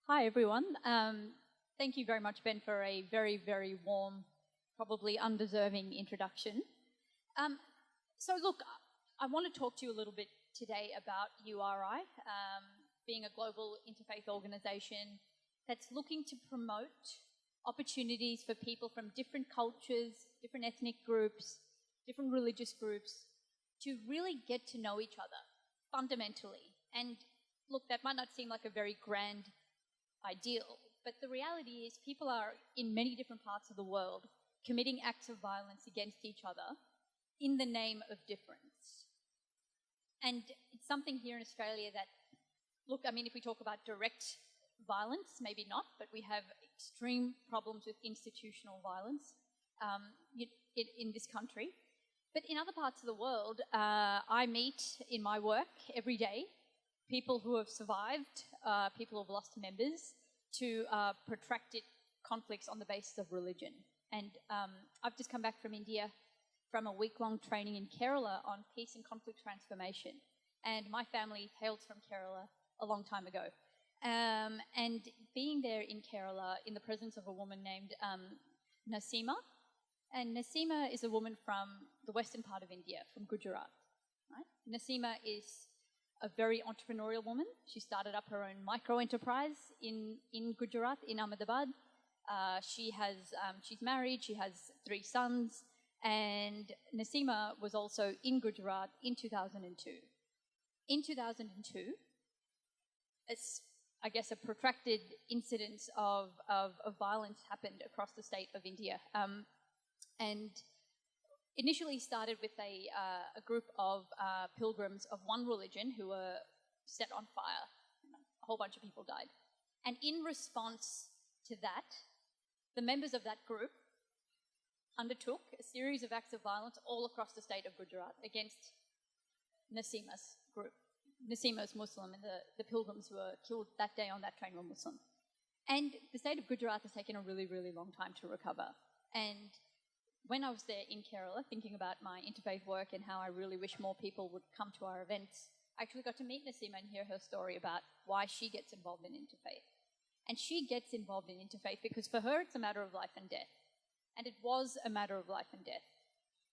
Hi, everyone. Thank you very much, Ben, for a very, very warm, probably undeserving introduction. So look, I want to talk to you a little bit today about URI, being a global interfaith organisation that's looking to promote opportunities for people from different cultures, different ethnic groups, different religious groups, to really get to know each other, fundamentally. And look, that might not seem like a very grand ideal, but the reality is people are, in many different parts of the world, committing acts of violence against each other in the name of difference. And it's something here in Australia that, look, I mean, if we talk about direct violence, maybe not, but we have extreme problems with institutional violence in this country. But in other parts of the world, I meet in my work every day people who have survived, people who have lost members to protracted conflicts on the basis of religion. And I've just come back from India from a week-long training in Kerala on peace and conflict transformation. And my family hails from Kerala a long time ago. And being there in Kerala in the presence of a woman named Nasima, and Nasima is a woman from the western part of India, from Gujarat. Right? Nasima is a very entrepreneurial woman. She started up her own micro-enterprise in Gujarat, in Ahmedabad. She's married, she has 3 sons, and Nasima was also in Gujarat in 2002. In 2002, I guess a protracted incidence of violence happened across the state of India. And initially started with a group of pilgrims of one religion who were set on fire. A whole bunch of people died. And in response to that, the members of that group undertook a series of acts of violence all across the state of Gujarat against Nasima's group. Nasima's Muslim, and the pilgrims who were killed that day on that train were Muslim. And the state of Gujarat has taken a really, really long time to recover. And when I was there in Kerala, thinking about my interfaith work and how I really wish more people would come to our events, I actually got to meet Nasima and hear her story about why she gets involved in interfaith. And she gets involved in interfaith because for her it's a matter of life and death. And it was a matter of life and death.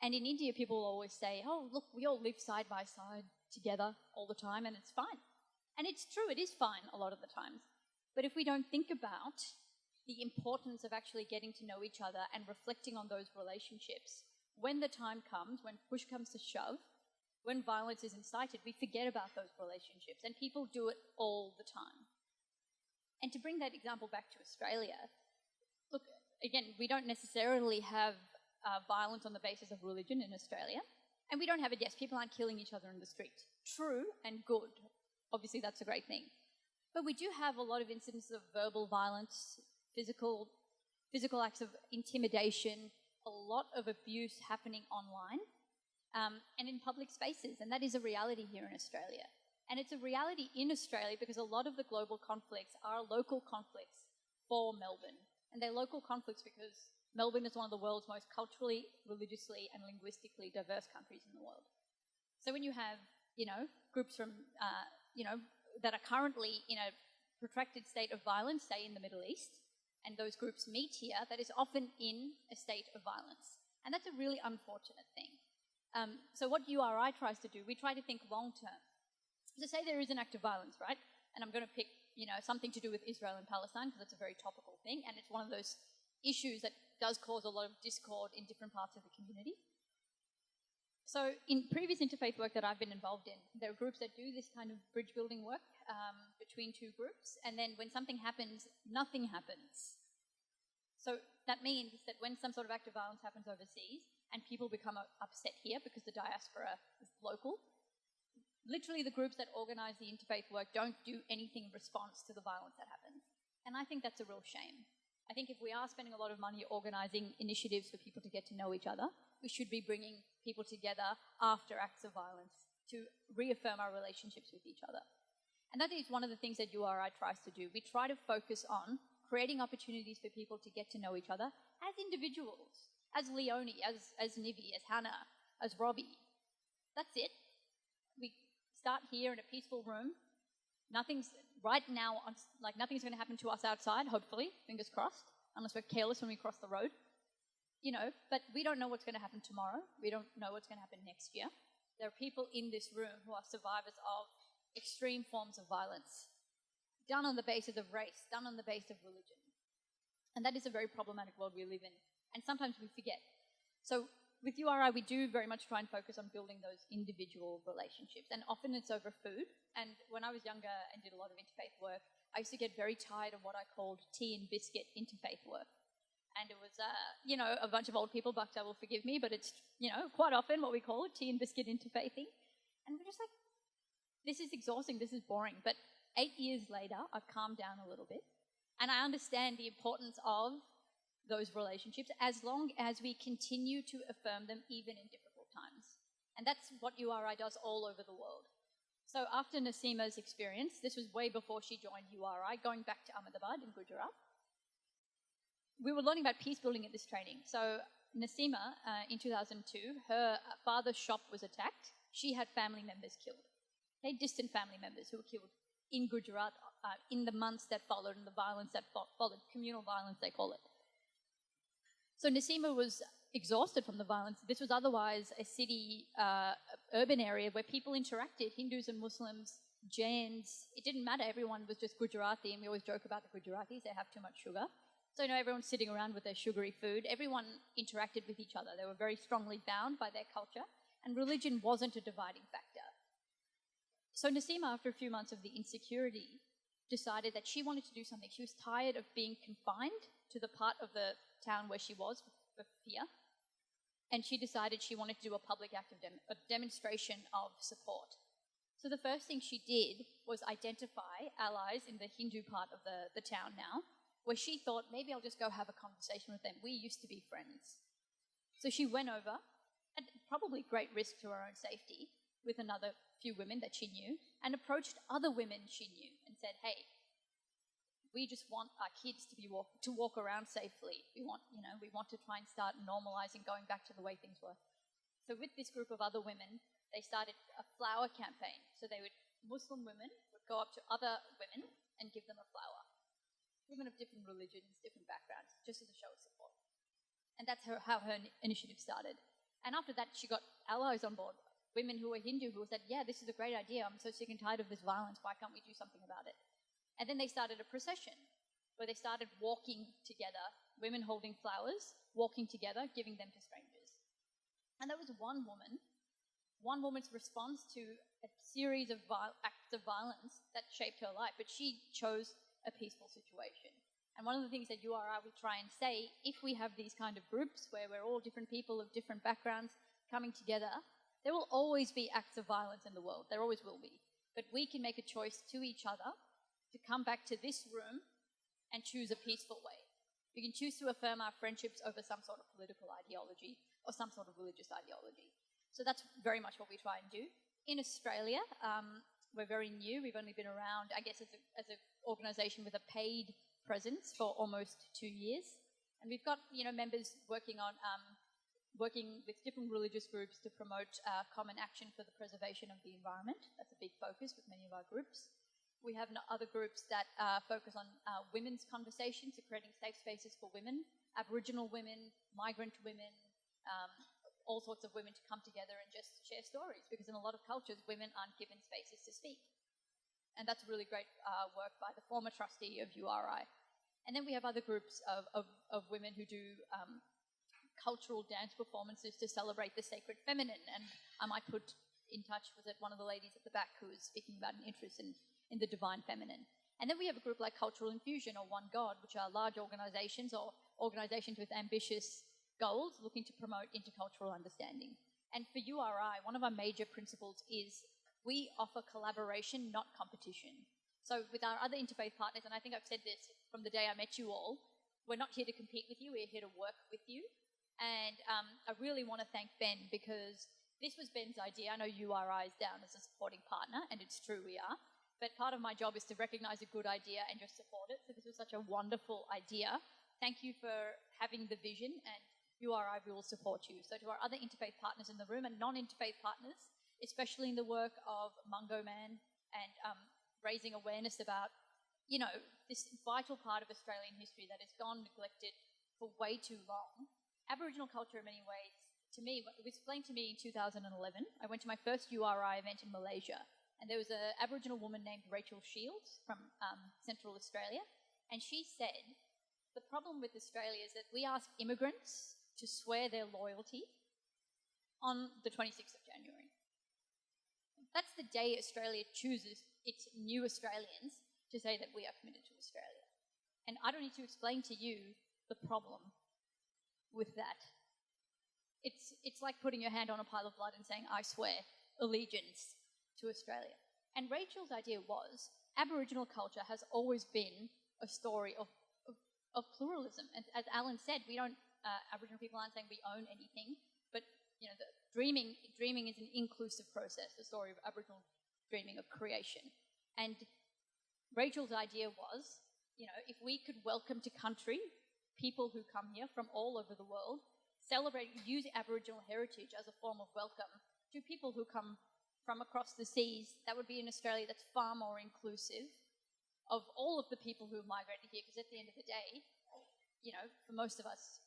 And in India, people always say, oh, look, we all live side by side together all the time and it's fine. And it's true, it is fine a lot of the times. But if we don't think about the importance of actually getting to know each other and reflecting on those relationships, when the time comes, when push comes to shove, when violence is incited, we forget about those relationships, and people do it all the time. And to bring that example back to Australia, look, again, we don't necessarily have violence on the basis of religion in Australia, and we don't have it, yes, people aren't killing each other in the street. True and good. Obviously, that's a great thing. But we do have a lot of incidents of verbal violence, physical acts of intimidation, a lot of abuse happening online and in public spaces, and that is a reality here in Australia. And it's a reality in Australia because a lot of the global conflicts are local conflicts for Melbourne, and they're local conflicts because Melbourne is one of the world's most culturally, religiously and linguistically diverse countries in the world. So when you have, groups from, that are currently in a protracted state of violence, say in the Middle East, and those groups meet here, that is often in a state of violence. And that's a really unfortunate thing. So what URI tries to do, we try to think long term. So say there is an act of violence, right? And I'm going to pick, something to do with Israel and Palestine because it's a very topical thing, and it's one of those issues that does cause a lot of discord in different parts of the community. So in previous interfaith work that I've been involved in, there are groups that do this kind of bridge building work between two groups, and then when something happens, nothing happens. So that means that when some sort of act of violence happens overseas and people become upset here because the diaspora is local, literally the groups that organise the interfaith work don't do anything in response to the violence that happens. And I think that's a real shame. I think if we are spending a lot of money organising initiatives for people to get to know each other, we should be bringing people together after acts of violence to reaffirm our relationships with each other. And that is one of the things that URI tries to do. We try to focus on creating opportunities for people to get to know each other as individuals, as Leonie, as Nivy, as Hannah, as Robbie. That's it. We start here in a peaceful room Nothing's right now, like nothing's going to happen to us outside, hopefully, fingers crossed, unless we're careless when we cross the road. You know, but we don't know what's going to happen tomorrow. We don't know what's going to happen next year. There are people in this room who are survivors of extreme forms of violence, done on the basis of race, done on the basis of religion. And that is a very problematic world we live in. And sometimes we forget. So with URI, we do very much try and focus on building those individual relationships. And often it's over food. And when I was younger and did a lot of interfaith work, I used to get very tired of what I called tea and biscuit interfaith work. And it was, you know, a bunch of old people, Bakta will forgive me, but it's, you know, quite often what we call it, tea and biscuit interfaithing. And we're just like, this is exhausting, this is boring. But 8 years later, I've calmed down a little bit. And I understand the importance of those relationships as long as we continue to affirm them even in difficult times. And that's what URI does all over the world. So after Nasima's experience, this was way before she joined URI, going back to Ahmedabad in Gujarat, we were learning about peace building at this training. So Nasima, in 2002, her father's shop was attacked. She had family members killed. Okay, distant family members who were killed in Gujarat in the months that followed and the violence that followed, communal violence they call it. So Nasima was exhausted from the violence. This was otherwise a city, urban area where people interacted, Hindus and Muslims, Jains. It didn't matter, everyone was just Gujarati, and we always joke about the Gujaratis, they have too much sugar. So, you know, everyone's sitting around with their sugary food. Everyone interacted with each other. They were very strongly bound by their culture, and religion wasn't a dividing factor. So Nasima, after a few months of the insecurity, decided that she wanted to do something. She was tired of being confined to the part of the town where she was for fear, and she decided she wanted to do a public act of a demonstration of support. So the first thing she did was identify allies in the Hindu part of the town now, where she thought, maybe I'll just go have a conversation with them. We used to be friends. So she went over, at probably great risk to her own safety, with another few women that she knew, and approached other women she knew and said, hey, we just want our kids to walk around safely. We want to try and start normalizing, going back to the way things were. So with this group of other women, they started a flower campaign. So Muslim women would go up to other women and give them a flower. Women of different religions, different backgrounds, just as a show of support. And that's how her initiative started. And after that, she got allies on board, women who were Hindu who said, yeah, this is a great idea. I'm so sick and tired of this violence. Why can't we do something about it? And then they started a procession where they started walking together, women holding flowers, walking together, giving them to strangers. And that was one woman's response to a series of acts of violence that shaped her life. But she chose a peaceful situation. And one of the things that URI we try and say, if we have these kind of groups where we're all different people of different backgrounds coming together, there will always be acts of violence in the world. There always will be. But we can make a choice to each other to come back to this room and choose a peaceful way. We can choose to affirm our friendships over some sort of political ideology or some sort of religious ideology. So that's very much what we try and do. In Australia, we're very new. We've only been around, I guess, as an organisation with a paid presence for almost 2 years. And we've got, members working with different religious groups to promote common action for the preservation of the environment. That's a big focus with many of our groups. We have other groups that focus on women's conversations, so creating safe spaces for women, Aboriginal women, migrant women, all sorts of women to come together and just share stories, because in a lot of cultures, women aren't given spaces to speak. And that's really great work by the former trustee of URI. And then we have other groups of women who do cultural dance performances to celebrate the sacred feminine. And I might put in touch with one of the ladies at the back who is speaking about an interest in the divine feminine. And then we have a group like Cultural Infusion or One God, which are large organizations or organizations with ambitious goals looking to promote intercultural understanding. And for URI, one of our major principles is we offer collaboration, not competition. So with our other interfaith partners, and I think I've said this from the day I met you all, we're not here to compete with you, we're here to work with you. And I really want to thank Ben, because this was Ben's idea. I know URI is down as a supporting partner, and it's true we are. But part of my job is to recognize a good idea and just support it. So this was such a wonderful idea. Thank you for having the vision, and URI will support you. So to our other interfaith partners in the room and non-interfaith partners, especially in the work of Mungo Man and raising awareness about, this vital part of Australian history that has gone neglected for way too long. Aboriginal culture, in many ways, to me, it was explained to me in 2011. I went to my first URI event in Malaysia, and there was an Aboriginal woman named Rachel Shields from Central Australia, and she said, the problem with Australia is that we ask immigrants to swear their loyalty on the 26th of January. That's the day Australia chooses its new Australians to say that we are committed to Australia. And I don't need to explain to you the problem with that. It's like putting your hand on a pile of blood and saying, I swear allegiance to Australia. And Rachel's idea was, Aboriginal culture has always been a story of pluralism. And as Alan said, Aboriginal people aren't saying we own anything, but dreaming is an inclusive process, the story of Aboriginal dreaming of creation. And Rachel's idea was, if we could welcome to country people who come here from all over the world, use Aboriginal heritage as a form of welcome to people who come from across the seas, that would be an Australia that's far more inclusive of all of the people who have migrated here, because at the end of the day, for most of us,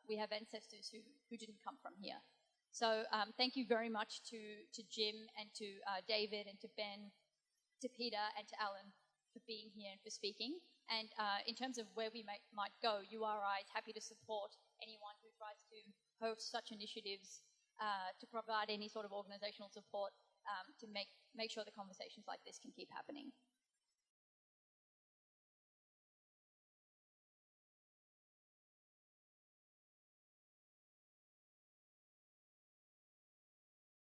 we have ancestors who didn't come from here. So thank you very much to Jim and to David and to Ben, to Peter and to Alan for being here and for speaking. And in terms of where we might go, URI is happy to support anyone who tries to host such initiatives, to provide any sort of organisational support to make sure that conversations like this can keep happening.